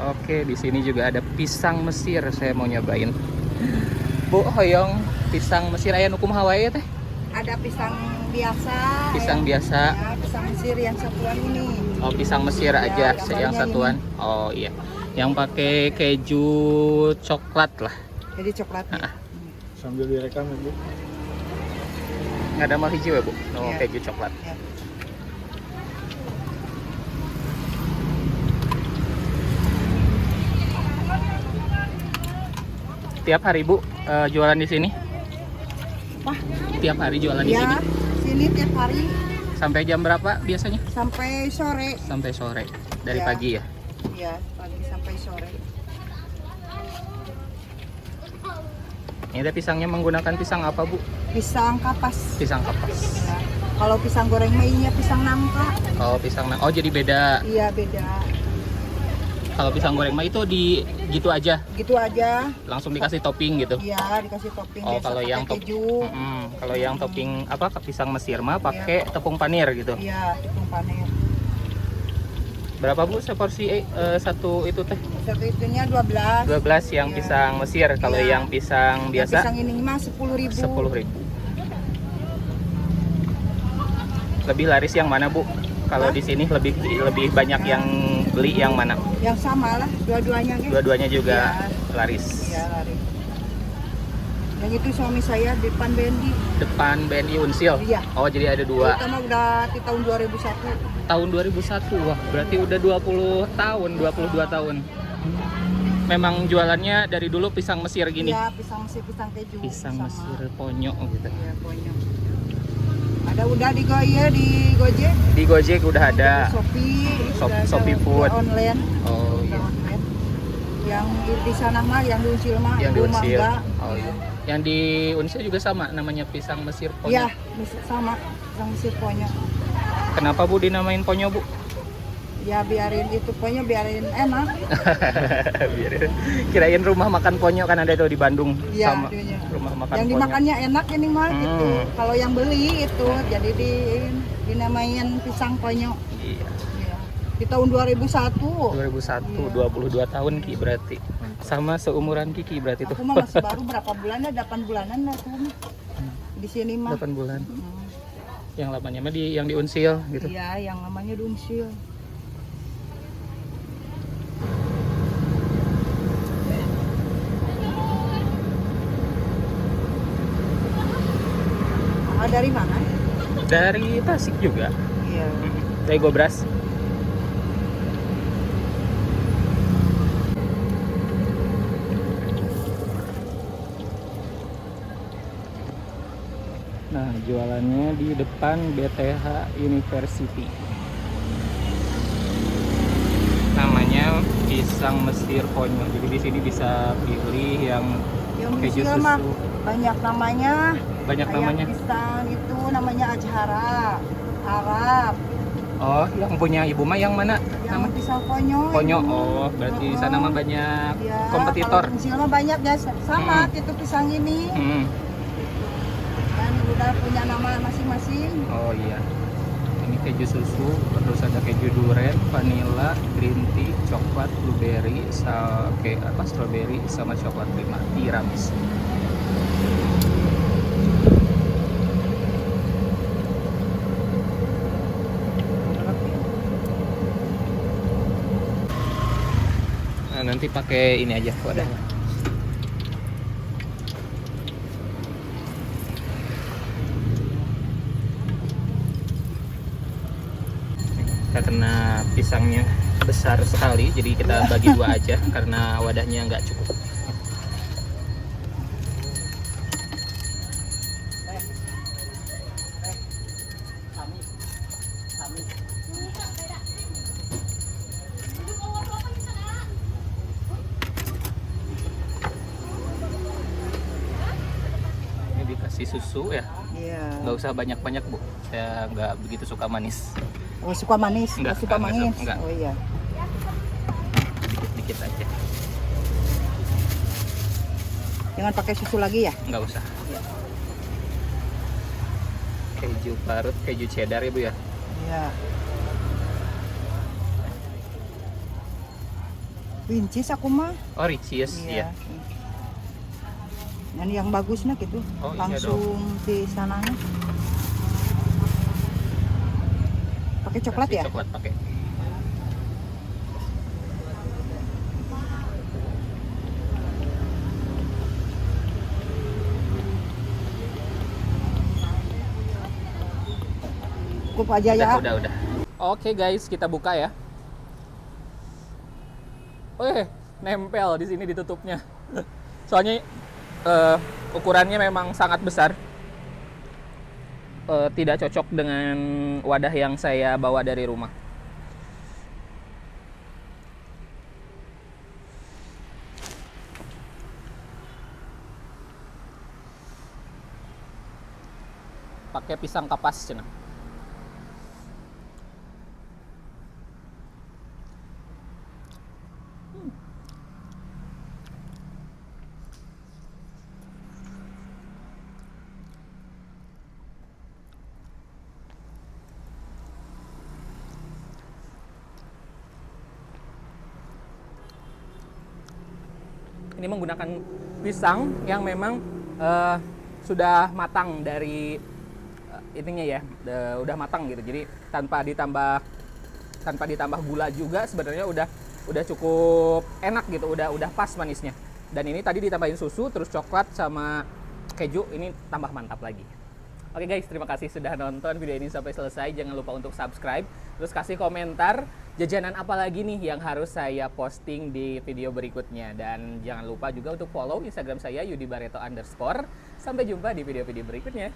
Oke, di sini juga ada pisang Mesir. Saya mau nyobain. Bu, hoyong pisang Mesir aya nukum Hawaii teh. Ada pisang biasa. Pisang biasa. Ya, pisang Mesir yang satuan ini. Oh, pisang Mesir Ya, aja yang gambarnya satuan. Oh iya. Yang pakai keju coklat lah. Jadi coklatnya. Sambil direkam ya, Bu. Nggak ada mal hijau ya, Bu? Oh, Iya. keju coklat. Ya. Tiap hari, Bu, jualan di sini? Wah, Tiap hari jualan di ya, sini? sini tiap hari Sampai jam berapa biasanya? sampai sore. Sampai sore. Dari Ya. pagi ya? Ya, pagi sampai sore. Ini ada pisangnya menggunakan pisang apa, Bu? Pisang kapas. Pisang kapas. Ya. Kalau pisang goreng mainnya pisang nangka. Oh, oh jadi beda. Iya, beda. Kalau pisang goreng mah itu di gitu aja, Gitu aja. langsung dikasih topping gitu. Iya, dikasih topping Oh, biasa kalau pakai yang keju. kalau yang topping apa pisang Mesir mah pakai tepung panir gitu. Iya, tepung panir. Berapa, Bu, seporsi satu itu teh? Satu itunya 12. 12 yang Iya. pisang Mesir. Kalau Iya. yang pisang Yang biasa pisang ini mah 10.000. 10.000. Lebih laris yang mana, Bu? Kalau Hah? di sini lebih banyak yang beli yang mana? Yang sama lah, dua-duanya gitu. Dua-duanya juga Iya. laris. Iya, lari. Yang itu suami saya di depan BNI. Depan BNI Unsil. Iya. Oh, jadi ada dua. Kita mah udah di tahun 2001. Tahun 2001. Wah, berarti udah 20 tahun, 22 tahun. Memang jualannya dari dulu pisang Mesir gini. Iya, pisang Mesir, pisang keju. Pisang sama. Mesir ponyo gitu. Iya, banyak. Ada udah di Gojek. Di Gojek udah ada. Di Shopee, udah ada Shopee Food. online. Oh Udah iya. online. Yang di sana mah, yang di Unsil mah, Yang di Bu Unsil. Mangga. Oh iya. Yang di Unsil juga sama namanya pisang Mesir ponyo. Iya, sama pisang Mesir ponyo. Kenapa, Bu, dinamain ponyo, Bu? Ya biarin itu ponyo, biarin enak. Biar kirain rumah makan ponyo kan ada tuh di Bandung. Iya, Sama adanya. rumah makan Yang ponyo. dimakannya enak ini mah gitu. Hmm. Kalau yang beli itu jadi dinamain pisang ponyo. Iya. Iya. Di tahun 2001. 2001, Iya. 22 tahun Ki berarti. Sama seumuran Kiki berarti tuh. Aku mah masih baru berapa bulan ya? 8 bulanan lah aku mah. Di sini mah. 8 bulan. Hmm. Yang lamanya mah yang di Unsil gitu. Iya, yang namanya Dunsil. Ah, dari mana? Dari Tasik juga. Iya. Dari Gobras. Nah, jualannya di depan BTH University. Namanya pisang Mesir ponyo. Jadi di sini bisa pilih yang Yang keju Dunsil mah susu. banyak namanya. Banyak Kayak namanya. pisang itu namanya Ajhara, Arab. Oh, yang punya Ibu mah yang mana? Yang Nama? pisang ponyo. Ponyo. itu. Oh, berarti di sana mah banyak Ya, kompetitor. Kalau Dunsil mah banyak ya, sama itu pisang ini. Hmm. Kan udah punya nama masing-masing. Oh iya. Ini keju susu, terus ada keju durian, vanilla, green tea, coklat, blueberry, strawberry sama coklat lima tiramisu. Nah, nanti pakai ini aja wadahnya. Karena pisangnya besar sekali, jadi kita bagi dua aja karena wadahnya nggak cukup. Ini dikasih susu ya, Iya. nggak usah banyak-banyak, Bu. Saya nggak begitu suka manis. Oh, suka manis? Enggak, suka enggak, manis? enggak. Oh iya. Dikit aja, Jangan pakai susu lagi ya? nggak usah. Iya. Keju parut, keju cheddar ya, Bu ya. Iya. Pincis aku mah. Oh, Ricis ya. Dan yang bagusnya gitu. Oh, iya Langsung di sananya. Pakai coklat Kasih ya? Coklat pakai. Cukup aja ya. Udah. Oke guys, kita buka ya. Nempel di sini ditutupnya. Soalnya ukurannya memang sangat besar. Tidak cocok dengan wadah yang saya bawa dari rumah. Pakai pisang kapas cina. Ini menggunakan pisang yang memang sudah matang dari ininya ya, udah matang gitu. Jadi tanpa ditambah gula juga sebenarnya udah cukup enak gitu, udah pas manisnya. Dan ini tadi ditambahin susu terus coklat sama keju, ini tambah mantap lagi. Oke guys, terima kasih sudah nonton video ini sampai selesai. Jangan lupa untuk subscribe, terus kasih komentar jajanan apa lagi nih yang harus saya posting di video berikutnya. Dan jangan lupa juga untuk follow Instagram saya yudibareto_. Sampai jumpa di video-video berikutnya.